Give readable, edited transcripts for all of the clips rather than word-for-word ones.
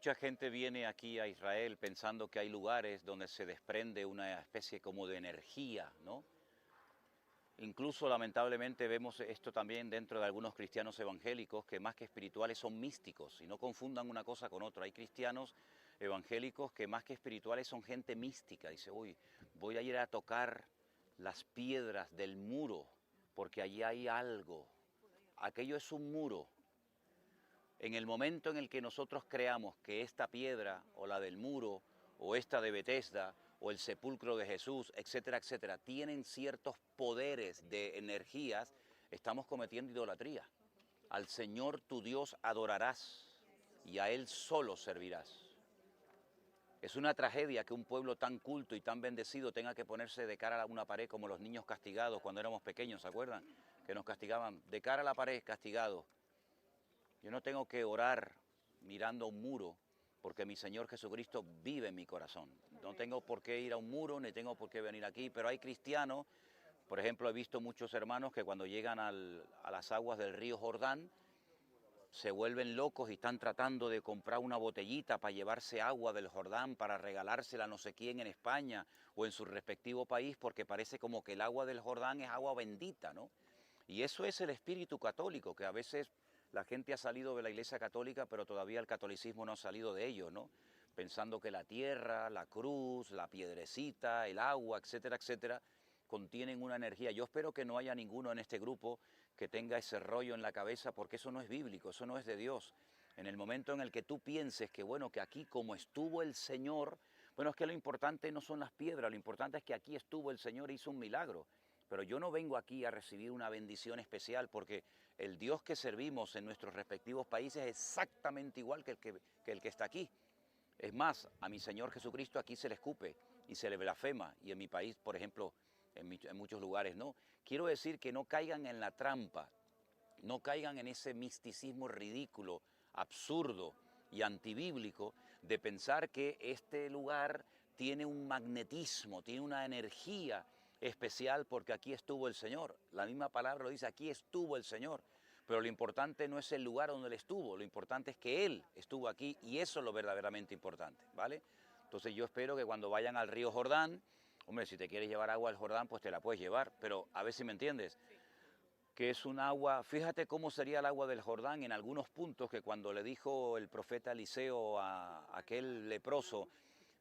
Mucha gente viene aquí a Israel pensando que hay lugares donde se desprende una especie como de energía, ¿no? Incluso lamentablemente vemos esto también dentro de algunos cristianos evangélicos que más que espirituales son místicos y no confundan una cosa con otra. Hay cristianos evangélicos que más que espirituales son gente mística. Dice, uy, voy a ir a tocar las piedras del muro porque allí hay algo. Aquello es un muro. En el momento en el que nosotros creamos que esta piedra o la del muro o esta de Betesda o el sepulcro de Jesús, etcétera, etcétera, tienen ciertos poderes de energías, estamos cometiendo idolatría. Al Señor tu Dios adorarás y a Él solo servirás. Es una tragedia que un pueblo tan culto y tan bendecido tenga que ponerse de cara a una pared como los niños castigados cuando éramos pequeños, ¿se acuerdan? Que nos castigaban de cara a la pared, castigados. Yo no tengo que orar mirando a un muro porque mi Señor Jesucristo vive en mi corazón. No tengo por qué ir a un muro, ni tengo por qué venir aquí, pero hay cristianos, por ejemplo, he visto muchos hermanos que cuando llegan a las aguas del río Jordán se vuelven locos y están tratando de comprar una botellita para llevarse agua del Jordán, para regalársela a no sé quién en España o en su respectivo país, porque parece como que el agua del Jordán es agua bendita, ¿no? Y eso es el espíritu católico, que a veces la gente ha salido de la Iglesia Católica, pero todavía el catolicismo no ha salido de ello, ¿no? Pensando que la tierra, la cruz, la piedrecita, el agua, etcétera, etcétera, contienen una energía. Yo espero que no haya ninguno en este grupo que tenga ese rollo en la cabeza, porque eso no es bíblico, eso no es de Dios. En el momento en el que tú pienses que, bueno, que aquí como estuvo el Señor, bueno, es que lo importante no son las piedras, lo importante es que aquí estuvo el Señor e hizo un milagro. Pero yo no vengo aquí a recibir una bendición especial porque el Dios que servimos en nuestros respectivos países es exactamente igual que el que está aquí. Es más, a mi Señor Jesucristo aquí se le escupe y se le blasfema, y en mi país, por ejemplo, en muchos lugares no. Quiero decir que no caigan en la trampa, no caigan en ese misticismo ridículo, absurdo y antibíblico de pensar que este lugar tiene un magnetismo, tiene una energía especial porque aquí estuvo el Señor. La misma palabra lo dice, aquí estuvo el Señor. Pero lo importante no es el lugar donde Él estuvo, lo importante es que Él estuvo aquí y eso es lo verdaderamente importante, ¿vale? Entonces yo espero que cuando vayan al río Jordán, hombre, si te quieres llevar agua al Jordán, pues te la puedes llevar, pero a ver si me entiendes, que es un agua, fíjate cómo sería el agua del Jordán en algunos puntos que cuando le dijo el profeta Eliseo a aquel leproso,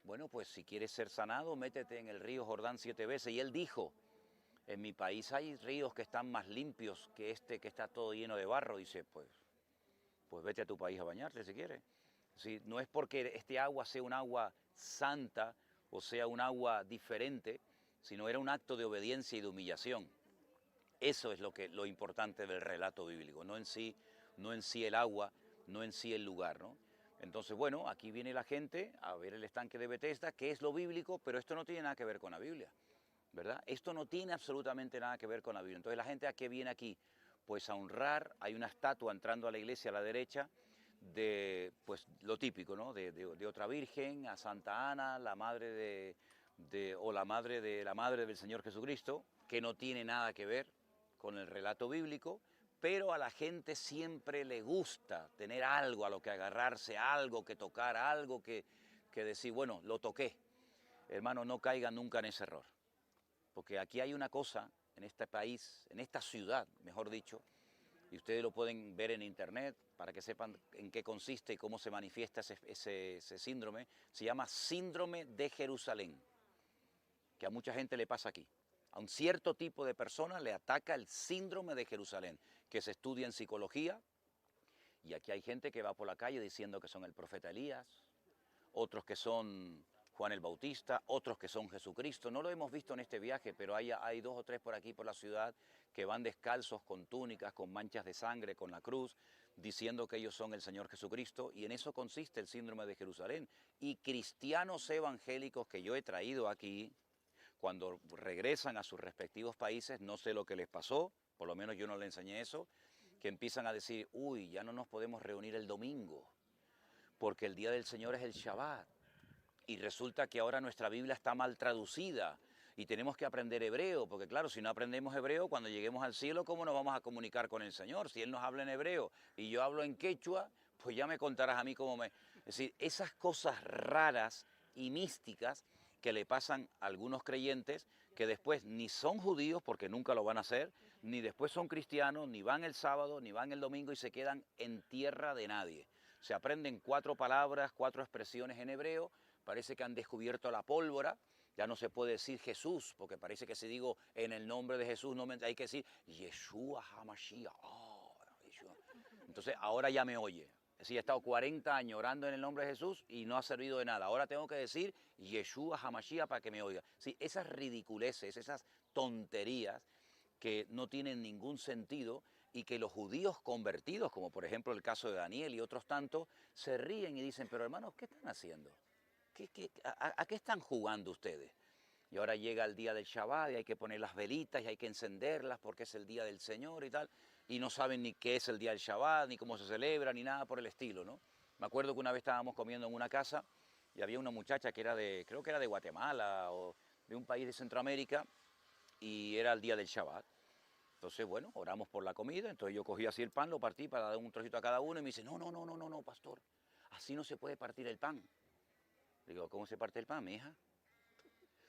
bueno, pues si quieres ser sanado, métete en el río Jordán 7 veces. Y él dijo, en mi país hay ríos que están más limpios que este que está todo lleno de barro. Dice, pues vete a tu país a bañarte si quieres. Si, no es porque este agua sea un agua santa o sea un agua diferente, sino era un acto de obediencia y de humillación. Eso es lo importante del relato bíblico, no en sí, no en sí el agua, no en sí el lugar, ¿no? Entonces, bueno, aquí viene la gente a ver el estanque de Betesda, que es lo bíblico, pero esto no tiene nada que ver con la Biblia, ¿verdad? Esto no tiene absolutamente nada que ver con la Biblia. Entonces, la gente a qué viene aquí, pues a honrar, hay una estatua entrando a la iglesia a la derecha de, pues lo típico, ¿no? De otra virgen, a Santa Ana, la madre o la madre del Señor Jesucristo, que no tiene nada que ver con el relato bíblico, pero a la gente siempre le gusta tener algo a lo que agarrarse, algo que tocar, algo que decir, bueno, lo toqué. Hermano, no caigan nunca en ese error, porque aquí hay una cosa, en este país, en esta ciudad, mejor dicho, y ustedes lo pueden ver en internet para que sepan en qué consiste y cómo se manifiesta ese síndrome, se llama síndrome de Jerusalén, que a mucha gente le pasa aquí. A un cierto tipo de persona le ataca el síndrome de Jerusalén, que se estudia en psicología, y aquí hay gente que va por la calle diciendo que son el profeta Elías, otros que son Juan el Bautista, otros que son Jesucristo. No lo hemos visto en este viaje, pero hay dos o tres por aquí por la ciudad que van descalzos, con túnicas, con manchas de sangre, con la cruz, diciendo que ellos son el Señor Jesucristo, y en eso consiste el síndrome de Jerusalén. Y cristianos evangélicos que yo he traído aquí, cuando regresan a sus respectivos países, no sé lo que les pasó, por lo menos yo no les enseñé eso, que empiezan a decir, uy, ya no nos podemos reunir el domingo, porque el día del Señor es el Shabbat. Y resulta que ahora nuestra Biblia está mal traducida y tenemos que aprender hebreo, porque claro, si no aprendemos hebreo, cuando lleguemos al cielo, ¿cómo nos vamos a comunicar con el Señor? Si Él nos habla en hebreo y yo hablo en quechua, pues ya me contarás a mí Es decir, esas cosas raras y místicas que le pasan a algunos creyentes que después ni son judíos, porque nunca lo van a hacer, ni después son cristianos, ni van el sábado, ni van el domingo y se quedan en tierra de nadie. Se aprenden 4 palabras, 4 expresiones en hebreo, parece que han descubierto la pólvora, ya no se puede decir Jesús, porque parece que si digo en el nombre de Jesús, no hay que decir Yeshua HaMashiach. Oh, Yeshua. Entonces ahora ya me oye. Sí, he estado 40 años orando en el nombre de Jesús y no ha servido de nada. Ahora tengo que decir Yeshua HaMashiach para que me oiga. Sí, esas ridiculeces, esas tonterías que no tienen ningún sentido y que los judíos convertidos, como por ejemplo el caso de Daniel y otros tantos, se ríen y dicen, pero hermanos, ¿qué están haciendo? ¿A qué están jugando ustedes? Y ahora llega el día del Shabbat y hay que poner las velitas y hay que encenderlas porque es el día del Señor y tal. Y no saben ni qué es el día del Shabbat, ni cómo se celebra, ni nada por el estilo, ¿no? Me acuerdo que una vez estábamos comiendo en una casa y había una muchacha que era creo que era de Guatemala o de un país de Centroamérica y era el día del Shabbat. Entonces, bueno, oramos por la comida, entonces yo cogí así el pan, lo partí para dar un trocito a cada uno y me dice, no, pastor, así no se puede partir el pan. Digo, ¿cómo se parte el pan, mi hija?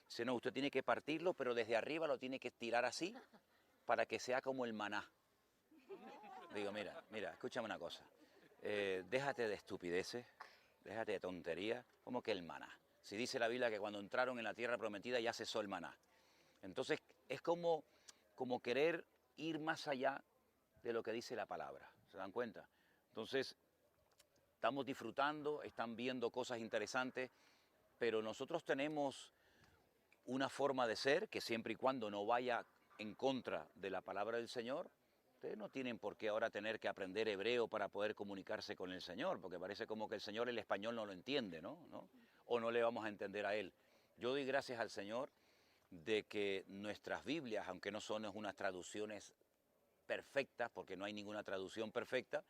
Dice, no, usted tiene que partirlo, pero desde arriba lo tiene que tirar así para que sea como el maná. Digo, mira, escúchame una cosa. Déjate de estupideces, déjate de tonterías, como que el maná. Si dice la Biblia que cuando entraron en la tierra prometida ya cesó el maná. Entonces es como querer ir más allá de lo que dice la palabra. ¿Se dan cuenta? Entonces estamos disfrutando, están viendo cosas interesantes, pero nosotros tenemos una forma de ser que siempre y cuando no vaya en contra de la palabra del Señor, ustedes no tienen por qué ahora tener que aprender hebreo para poder comunicarse con el Señor, porque parece como que el Señor el español no lo entiende, ¿no? O no le vamos a entender a Él. Yo doy gracias al Señor de que nuestras Biblias, aunque no son unas traducciones perfectas, porque no hay ninguna traducción perfecta,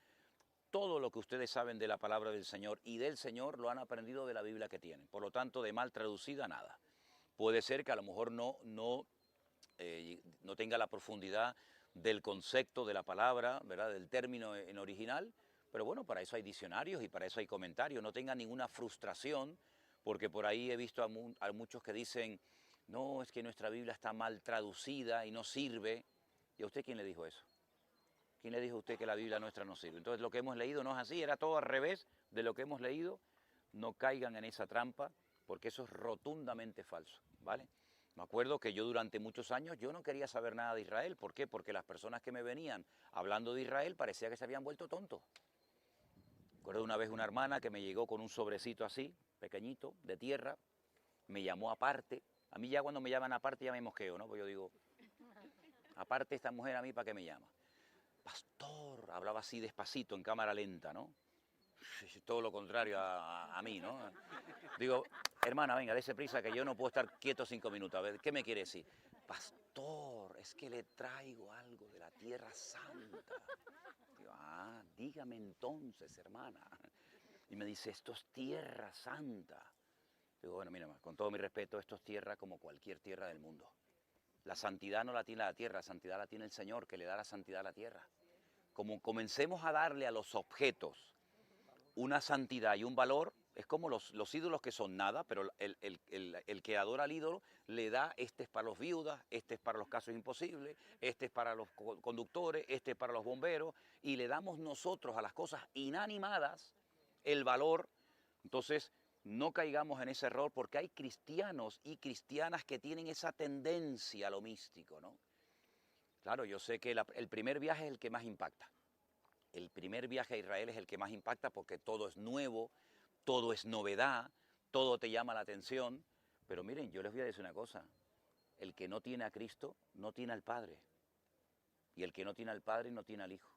todo lo que ustedes saben de la palabra del Señor y del Señor lo han aprendido de la Biblia que tienen. Por lo tanto, de mal traducida, nada. Puede ser que a lo mejor no tenga la profundidad del concepto de la palabra, ¿verdad? Del término en original, pero bueno, para eso hay diccionarios y para eso hay comentarios. No tenga ninguna frustración, porque por ahí he visto a muchos que dicen, no, es que nuestra Biblia está mal traducida y no sirve. ¿Y a usted quién le dijo eso? ¿Quién le dijo a usted que la Biblia nuestra no sirve? Entonces lo que hemos leído no es así, era todo al revés de lo que hemos leído. No caigan en esa trampa, porque eso es rotundamente falso, ¿vale? Me acuerdo que yo durante muchos años yo no quería saber nada de Israel. ¿Por qué? Porque las personas que me venían hablando de Israel parecía que se habían vuelto tontos. Recuerdo una vez una hermana que me llegó con un sobrecito así, pequeñito, de tierra, me llamó aparte. A mí ya cuando me llaman aparte ya me mosqueo, ¿no? Pues yo digo, aparte esta mujer a mí, ¿para qué me llama? Pastor, hablaba así despacito, en cámara lenta, ¿no? Todo lo contrario a mí, ¿no? Digo, hermana, venga, dése prisa que yo no puedo estar quieto 5 minutos. A ver, ¿qué me quiere decir? Pastor, es que le traigo algo de la tierra santa. Digo, dígame entonces, hermana. Y me dice, esto es tierra santa. Digo, bueno, mira, con todo mi respeto, esto es tierra como cualquier tierra del mundo. La santidad no la tiene la tierra, la santidad la tiene el Señor, que le da la santidad a la tierra. Como comencemos a darle a los objetos una santidad y un valor, es como los ídolos que son nada, pero el que adora al ídolo le da, este es para los viudas, este es para los casos imposibles, este es para los conductores, este es para los bomberos, y le damos nosotros a las cosas inanimadas el valor. Entonces, no caigamos en ese error, porque hay cristianos y cristianas que tienen esa tendencia a lo místico, ¿no? Claro, yo sé que el primer viaje es el que más impacta. El primer viaje a Israel es el que más impacta porque todo es nuevo, todo es novedad, todo te llama la atención. Pero miren, yo les voy a decir una cosa, el que no tiene a Cristo no tiene al Padre. Y el que no tiene al Padre no tiene al Hijo.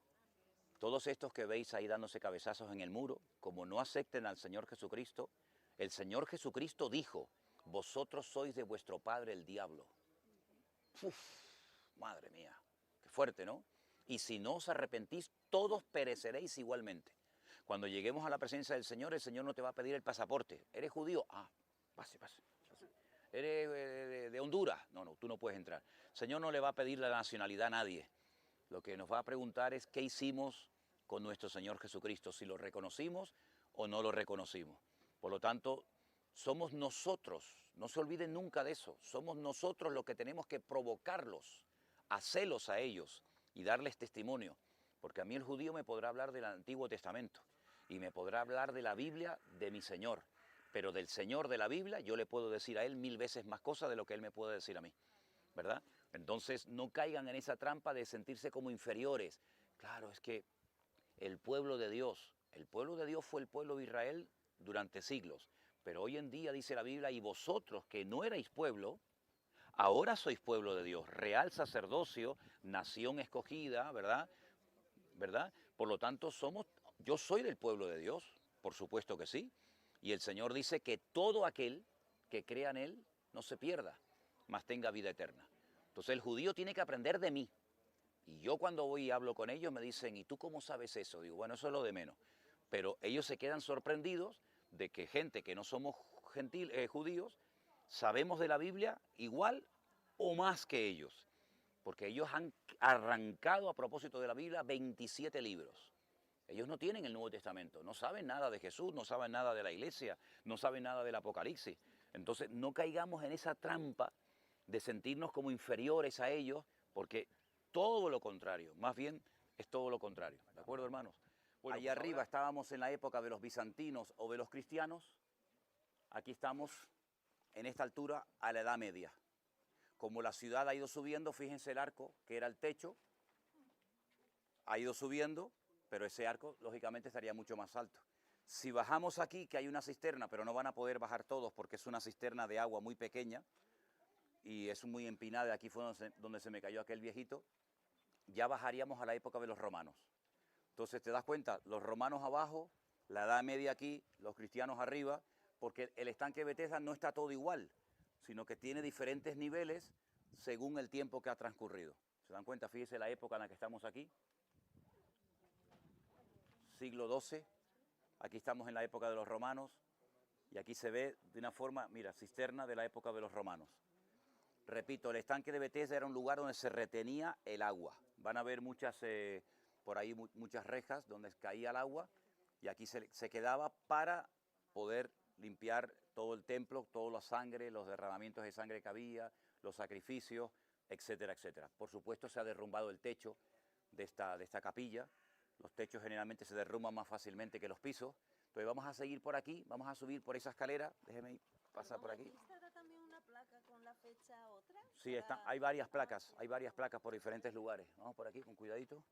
Todos estos que veis ahí dándose cabezazos en el muro, como no acepten al Señor Jesucristo, el Señor Jesucristo dijo, vosotros sois de vuestro padre el diablo. Uf, madre mía, qué fuerte, ¿no? Y si no os arrepentís, todos pereceréis igualmente. Cuando lleguemos a la presencia del Señor, el Señor no te va a pedir el pasaporte. ¿Eres judío? Pase. ¿Eres de Honduras? No, tú no puedes entrar. El Señor no le va a pedir la nacionalidad a nadie. Lo que nos va a preguntar es qué hicimos con nuestro Señor Jesucristo, si lo reconocimos o no lo reconocimos. Por lo tanto, somos nosotros, no se olviden nunca de eso, somos nosotros los que tenemos que provocarlos, hacerlos a ellos y darles testimonio. Porque a mí el judío me podrá hablar del Antiguo Testamento y me podrá hablar de la Biblia de mi Señor, pero del Señor de la Biblia yo le puedo decir a él 1000 veces más cosas de lo que él me puede decir a mí, ¿verdad? Entonces no caigan en esa trampa de sentirse como inferiores. Claro, es que el pueblo de Dios fue el pueblo de Israel durante siglos, pero hoy en día dice la Biblia, y vosotros que no erais pueblo, ahora sois pueblo de Dios, real sacerdocio, nación escogida, ¿verdad? ¿Verdad? Por lo tanto, yo soy del pueblo de Dios, por supuesto que sí, y el Señor dice que todo aquel que crea en Él no se pierda, mas tenga vida eterna. Entonces el judío tiene que aprender de mí, y yo cuando voy y hablo con ellos me dicen, ¿y tú cómo sabes eso? Digo, bueno, eso es lo de menos, pero ellos se quedan sorprendidos de que gente que no somos judíos, sabemos de la Biblia igual o más que ellos, porque ellos han arrancado a propósito de la Biblia 27 libros. Ellos no tienen el Nuevo Testamento, no saben nada de Jesús, no saben nada de la iglesia, no saben nada del Apocalipsis. Entonces no caigamos en esa trampa de sentirnos como inferiores a ellos, porque todo lo contrario, más bien es todo lo contrario. ¿De acuerdo, hermanos? Bueno, allá arriba estábamos en la época de los bizantinos o de los cristianos. Aquí estamos en esta altura a la Edad Media. Como la ciudad ha ido subiendo, fíjense el arco, que era el techo, ha ido subiendo, pero ese arco, lógicamente, estaría mucho más alto. Si bajamos aquí, que hay una cisterna, pero no van a poder bajar todos porque es una cisterna de agua muy pequeña y es muy empinada, aquí fue donde se me cayó aquel viejito, ya bajaríamos a la época de los romanos. Entonces, ¿te das cuenta? Los romanos abajo, la Edad Media aquí, los cristianos arriba, porque el estanque de Betesda no está todo igual, sino que tiene diferentes niveles según el tiempo que ha transcurrido. ¿Se dan cuenta? Fíjese la época en la que estamos aquí. Siglo XII, aquí estamos en la época de los romanos, y aquí se ve de una forma, mira, cisterna de la época de los romanos. Repito, el estanque de Betesda era un lugar donde se retenía el agua. Van a ver por ahí muchas rejas donde caía el agua, y aquí se quedaba para poder limpiar todo el templo, toda la sangre, los derramamientos de sangre que había, los sacrificios, etcétera, etcétera. Por supuesto se ha derrumbado el techo de esta capilla. Los techos generalmente se derrumban más fácilmente que los pisos. Entonces vamos a seguir por aquí, vamos a subir por esa escalera. Déjeme pasar por aquí. ¿Estará también una placa con la fecha otra? Sí, hay varias placas por diferentes lugares. Vamos por aquí con cuidadito.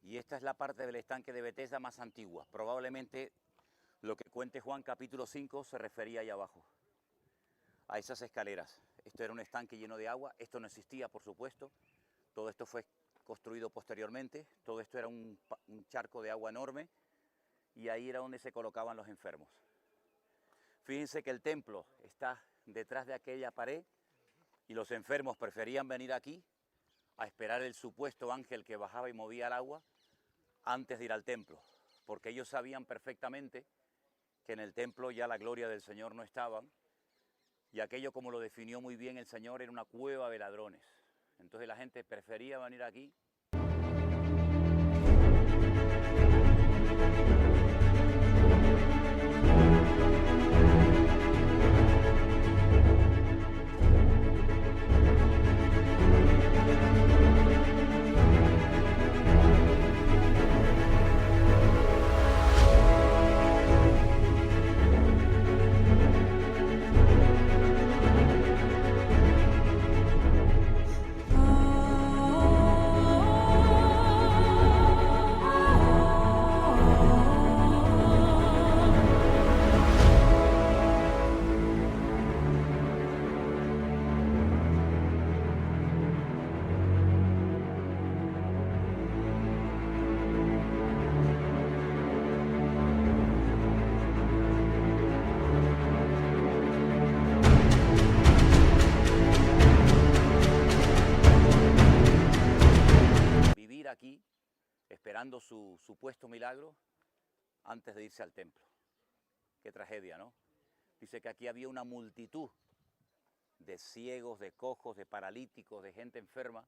Y esta es la parte del estanque de Betesda más antigua. Probablemente lo que cuente Juan capítulo 5 se refería ahí abajo, a esas escaleras. Esto era un estanque lleno de agua, esto no existía, por supuesto. Todo esto fue construido posteriormente, todo esto era un charco de agua enorme, y ahí era donde se colocaban los enfermos. Fíjense que el templo está detrás de aquella pared, y los enfermos preferían venir aquí a esperar el supuesto ángel que bajaba y movía el agua antes de ir al templo, porque ellos sabían perfectamente que en el templo ya la gloria del Señor no estaba, y aquello, como lo definió muy bien el Señor, era una cueva de ladrones. Entonces la gente prefería venir aquí. Aquí esperando su supuesto milagro antes de irse al templo. Qué tragedia, ¿no? Dice que aquí había una multitud de ciegos, de cojos, de paralíticos, de gente enferma,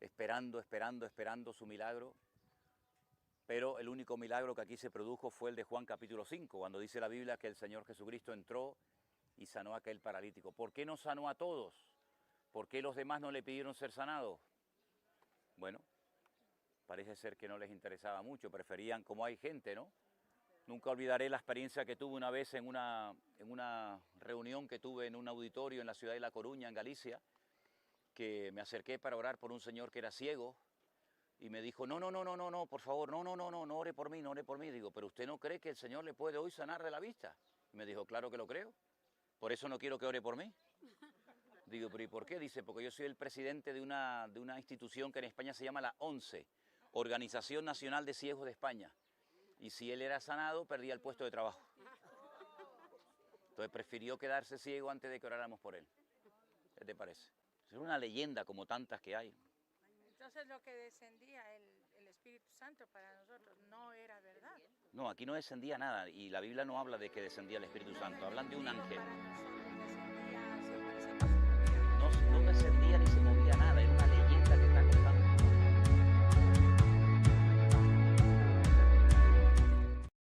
esperando su milagro. Pero el único milagro que aquí se produjo fue el de Juan capítulo 5, cuando dice la Biblia que el Señor Jesucristo entró y sanó a aquel paralítico. ¿Por qué no sanó a todos? ¿Por qué los demás no le pidieron ser sanados? Bueno, parece ser que no les interesaba mucho, preferían, como hay gente, ¿no? Nunca olvidaré la experiencia que tuve una vez en una reunión que tuve en un auditorio en la ciudad de La Coruña, en Galicia, que me acerqué para orar por un señor que era ciego y me dijo, no, por favor, no ore por mí, no ore por mí. Digo, pero ¿usted no cree que el Señor le puede hoy sanar de la vista? Y me dijo, claro que lo creo, por eso no quiero que ore por mí. Digo, pero ¿y por qué? Dice, porque yo soy el presidente de una institución que en España se llama la ONCE, Organización Nacional de Ciegos de España. Y si él era sanado, perdía el puesto de trabajo. Entonces prefirió quedarse ciego antes de que oráramos por él. ¿Qué te parece? Es una leyenda como tantas que hay. Entonces lo que descendía el Espíritu Santo para nosotros no era verdad. No, aquí no descendía nada y la Biblia no habla de que descendía el Espíritu Santo, hablan de un ángel. Para nosotros descendía.